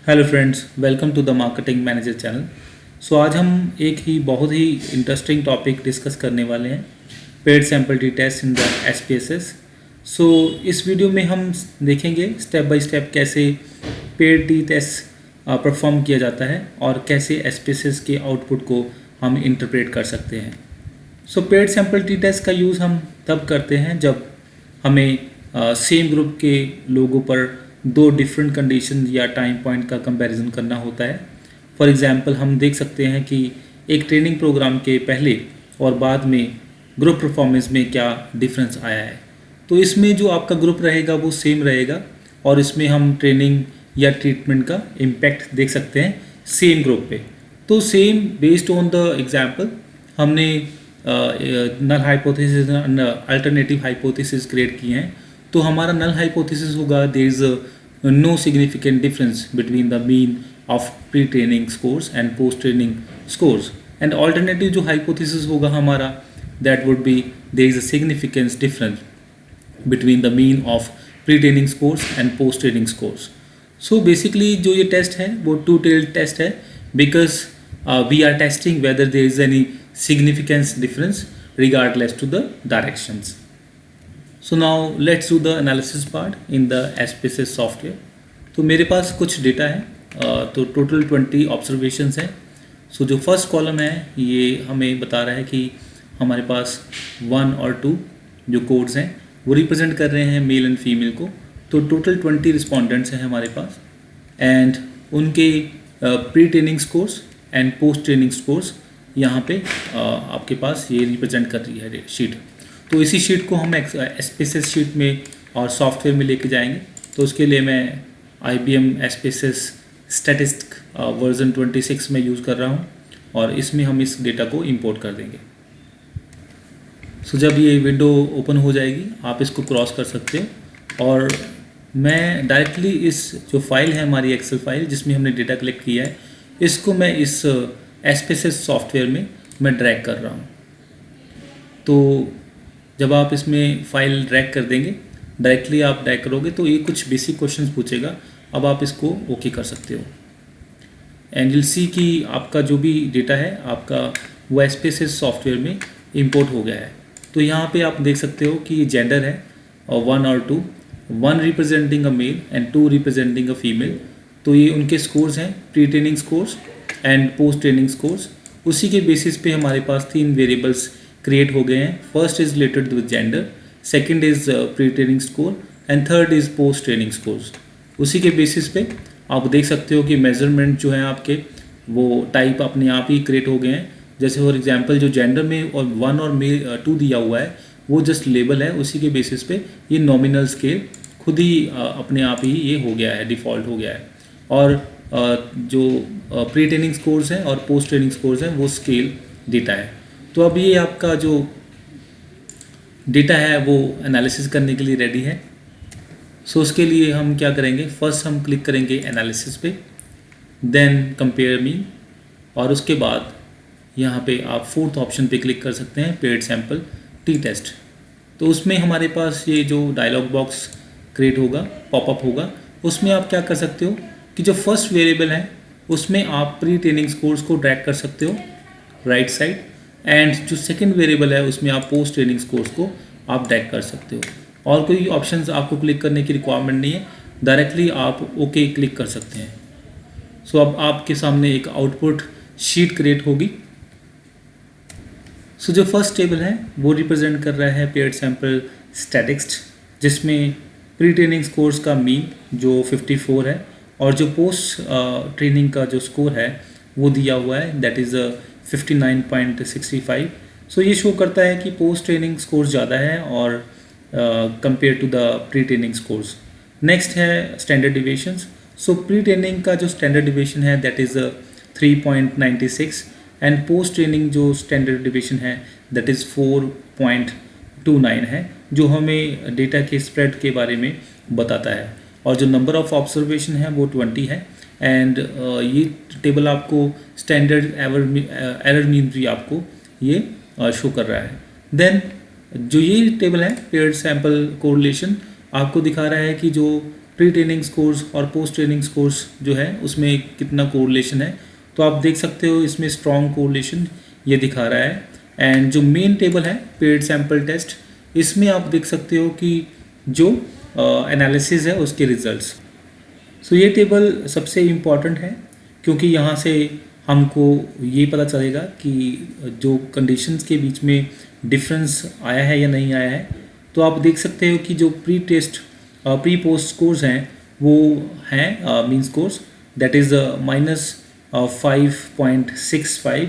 Hello friends, welcome to the marketing manager channel. So आज हम एक ही बहुत ही इंटरेस्टिंग टॉपिक डिस्कस करने वाले हैं, paired sample t test in the SPSS। So इस वीडियो में हम देखेंगे स्टेप बाय स्टेप कैसे पेड टी टेस्ट परफॉर्म किया जाता है और कैसे SPSS के आउटपुट को हम इंटरप्रेट कर सकते हैं। सो पेड सैम्पल टी टेस्ट का यूज़ हम तब करते हैं जब हमें सेम ग्रुप के लोगों पर दो डिफरेंट कंडीशन या टाइम पॉइंट का कंपैरिजन करना होता है। फॉर एग्जांपल हम देख सकते हैं कि एक ट्रेनिंग प्रोग्राम के पहले और बाद में ग्रुप परफॉर्मेंस में क्या डिफरेंस आया है। तो इसमें जो आपका ग्रुप रहेगा वो सेम रहेगा और इसमें हम ट्रेनिंग या ट्रीटमेंट का इम्पैक्ट देख सकते हैं सेम ग्रुप पे। तो same based on the example हमने null hypothesis alternative hypothesis create किए हैं। तो हमारा नल हाइपोथेसिस होगा there is no significant difference between the mean of pre training scores and post training scores. And alternative जो hypothesis होगा हमारा that would be there is a significance difference between the mean of pre training scores and post training scores. So basically जो ये test है वो to tailed test है because we are testing whether there is any significance difference regardless to the directions. So now let's do the analysis part in the SPSS software. तो मेरे पास कुछ data है, तो टोटल 20 ऑब्जर्वेशंस हैं। सो जो first column है ये हमें बता रहा है कि हमारे पास 1 और 2 जो कोड्स हैं वो रिप्रेजेंट कर रहे हैं मेल एंड फीमेल को। तो टोटल 20 रिस्पोंडेंट्स हैं हमारे पास एंड उनके pre training scores and post training scores यहाँ पे आपके पास ये रिप्रेजेंट कर रही है शीट। तो इसी शीट को हम SPSS शीट में और सॉफ्टवेयर में लेके जाएंगे। तो उसके लिए मैं IBM SPSS स्टैटिस्टिक वर्जन 26 में यूज़ कर रहा हूँ और इसमें हम इस डेटा को इंपोर्ट कर देंगे। सो जब ये विंडो ओपन हो जाएगी आप इसको क्रॉस कर सकते हो और मैं डायरेक्टली इस जो फाइल है हमारी एक्सेल फाइल जिसमें हमने डेटा कलेक्ट किया है इसको मैं इस SPSS सॉफ्टवेयर में मैं ड्रैग कर रहा हूँ। तो जब आप इसमें फाइल ड्रैग कर देंगे डायरेक्टली आप ड्रैग करोगे तो ये कुछ बेसिक क्वेश्चंस पूछेगा। अब आप इसको ओके कर सकते हो एंड you'll see कि आपका जो भी डेटा है आपका वो SPSS सॉफ्टवेयर में इंपोर्ट हो गया है। तो यहाँ पे आप देख सकते हो कि जेंडर है और 1 और 2, 1 representing a male and 2 representing a female. तो ये उनके स्कोर्स हैं pre training scores and post training scores. उसी के बेसिस पे हमारे पास 3 वेरिएबल्स क्रिएट हो गए हैं। First is related with gender, second is pre training score and third is post training scores. उसी के बेसिस पे आप देख सकते हो कि मेजरमेंट जो है आपके वो टाइप अपने आप ही क्रिएट हो गए हैं। जैसे फॉर एग्जांपल जो जेंडर में और 1 और 2 दिया हुआ है वो जस्ट लेबल है, उसी के बेसिस पे ये नॉमिनल स्केल खुद ही अपने आप ही ये हो गया है, डिफ़ॉल्ट हो गया है। और जो प्री ट्रेनिंग स्कोर्स हैं और पोस्ट ट्रेनिंग स्कोर्स हैं वो स्केल डेटा है। तो अब ये आपका जो डेटा है वो एनालिसिस करने के लिए रेडी है। सो उसके लिए हम क्या करेंगे, फर्स्ट हम क्लिक करेंगे एनालिसिस पे, देन कंपेयर मीन और उसके बाद यहाँ पे आप 4th ऑप्शन पे क्लिक कर सकते हैं पेड सैम्पल टी टेस्ट। तो उसमें हमारे पास ये जो डायलॉग बॉक्स क्रिएट होगा, पॉपअप होगा, उसमें आप क्या कर सकते हो कि जो फर्स्ट वेरिएबल है उसमें आप प्री ट्रेनिंग स्कोर्स को ड्रैग कर सकते हो राइट साइड एंड जो सेकंड वेरिएबल है उसमें आप पोस्ट ट्रेनिंग स्कोर्स को आप ड्रैग कर सकते हो। और कोई ऑप्शंस आपको क्लिक करने की रिक्वायरमेंट नहीं है, डायरेक्टली आप ओके क्लिक कर सकते हैं। सो अब आपके सामने एक आउटपुट शीट क्रिएट होगी। सो जो फर्स्ट टेबल है वो रिप्रेजेंट कर रहा है पेड सैम्पल स्टैटिस्टिक्स जिसमें प्री ट्रेनिंग स्कोर्स का मीन जो 54 है और जो पोस्ट ट्रेनिंग का जो स्कोर है वो दिया हुआ है दैट इज़ 59.65। सो ये शो करता है कि पोस्ट ट्रेनिंग स्कोर्स ज़्यादा है और compare to the pre training scores. Next है standard deviations. So pre training का जो स्टैंडर्ड डिविएशन है that is 3.96 and post training जो स्टैंडर्ड डिविएशन है दैट इज़ 4.29 है, जो हमें डेटा के स्प्रेड के बारे में बताता है। और जो नंबर ऑफ ऑब्जर्वेशन है वो 20 है एंड ये टेबल आपको स्टैंडर्ड एरर मीन भी आपको ये शो कर रहा है। देन जो ये टेबल है पेड सैम्पल कोरिलेशन आपको दिखा रहा है कि जो प्री ट्रेनिंग स्कोर्स और पोस्ट ट्रेनिंग स्कोर्स जो है उसमें कितना कोरिलेशन है। तो आप देख सकते हो इसमें स्ट्रॉन्ग कोरिलेशन ये दिखा रहा है। एंड जो मेन टेबल है पेड सैम्पल टेस्ट, इसमें आप देख सकते हो कि जो एनालिसिस है उसके रिजल्ट्स। सो ये टेबल सबसे इम्पॉर्टेंट है क्योंकि यहाँ से हमको ये पता चलेगा कि जो कंडीशंस के बीच में डिफरेंस आया है या नहीं आया है। तो आप देख सकते हो कि जो प्री पोस्ट स्कोर्स हैं वो हैं मीन स्कोर्स दैट इज़ -5.65,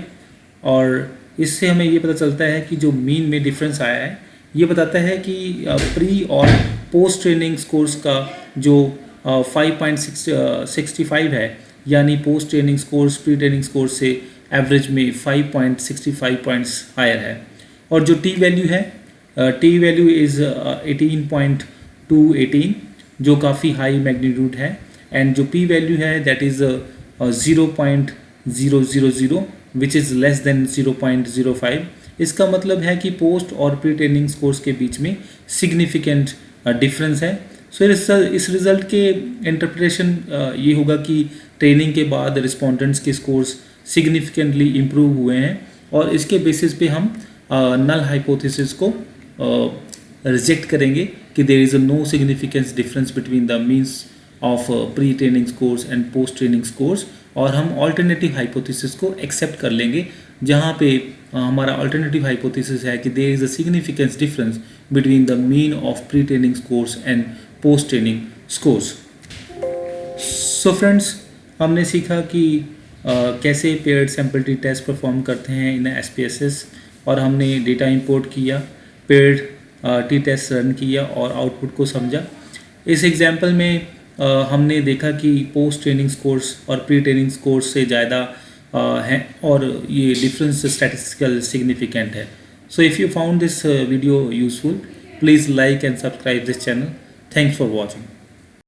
और इससे हमें ये पता चलता है कि जो मीन में डिफरेंस आया है ये बताता है कि प्री और पोस्ट ट्रेनिंग स्कोर्स का जो 5.65 है, यानी post training scores pre training scores से एवरेज में 5.65 पॉइंट्स हायर है। और जो टी वैल्यू है, टी वैल्यू इज़ 18.218 जो काफ़ी हाई मैग्नीट्यूड है। एंड जो पी वैल्यू है that is 0.000 which is less than 0.05। इसका मतलब है कि पोस्ट और प्री ट्रेनिंग स्कोर्स के बीच में सिग्निफिकेंट डिफरेंस है। सो इस रिज़ल्ट के इंटरप्रिटेशन ये होगा कि ट्रेनिंग के बाद रिस्पोंडेंट्स के स्कोर्स सिग्निफिकेंटली इम्प्रूव हुए हैं, और इसके बेसिस पे हम नल हाइपोथेसिस को रिजेक्ट करेंगे कि there is no significance difference between the means of pre training scores and post training scores, और हम ऑल्टरनेटिव हाइपोथेसिस को एक्सेप्ट कर लेंगे जहाँ पे हमारा ऑल्टरनेटिव हाइपोथेसिस है कि there is a significance difference between the mean of pre training scores and post training scores. So friends, हमने सीखा कि कैसे paired sample t test perform करते हैं इन SPSS, और हमने डेटा इंपोर्ट किया, पेयर्ड टी टेस्ट रन किया और आउटपुट को समझा। इस एग्जांपल में हमने देखा कि पोस्ट ट्रेनिंग स्कोर्स और प्री ट्रेनिंग स्कोर्स से ज़्यादा हैं और ये डिफरेंस स्टैटिस्टिकल सिग्निफिकेंट है। So if you found this video useful, please like and subscribe this channel. Thanks for watching.